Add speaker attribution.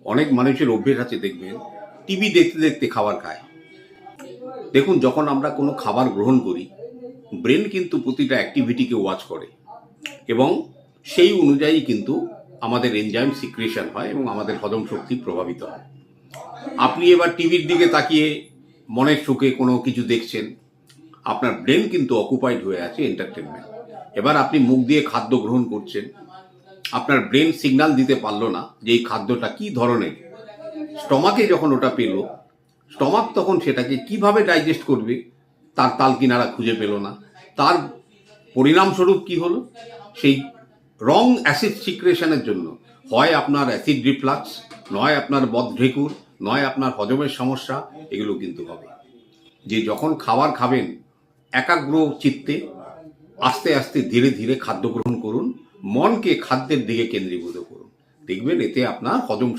Speaker 1: অনেক মানুষের অভ্যেস আছে দেখবেন টিভি দেখতে দেখতে খাবার খায়। দেখুন, যখন আমরা কোনো খাবার গ্রহণ করি, ব্রেন কিন্তু প্রতিটা অ্যাক্টিভিটিকে ওয়াচ করে এবং সেই অনুযায়ী কিন্তু আমাদের এনজাইম সিক্রেশন হয় এবং আমাদের হজম শক্তি প্রভাবিত হয়। আপনি এবার টিভির দিকে তাকিয়ে মনের সুখে কোনো কিছু দেখছেন, আপনার ব্রেন কিন্তু অকুপাইড হয়ে আছে এন্টারটেনমেন্ট। এবার আপনি মুখ দিয়ে খাদ্য গ্রহণ করছেন, আপনার ব্রেন সিগন্যাল দিতে পারলো না যে এই খাদ্যটা কি ধরনের। স্টমাকে যখন ওটা পেল, স্টমাক তখন সেটাকে কিভাবে ডাইজেস্ট করবে তার তাল কিনারা খুঁজে পেল না। তার পরিণামস্বরূপ কি হলো? সেই রং অ্যাসিড সিক্রেশনের জন্য হয় আপনার অ্যাসিড রিফ্লাক্স, নয় আপনার বদঢেকুর, নয় আপনার হজমের সমস্যা, এগুলো কিন্তু হবে। যে যখন খাবার খাবেন, একাগ্র চিত্তে আস্তে আস্তে ধীরে ধীরে খাদ্য গ্রহণ করুন, মনকে খাদ্যের দিকে কেন্দ্রীভূত করুন। দেখবেন এতে আপনার হজম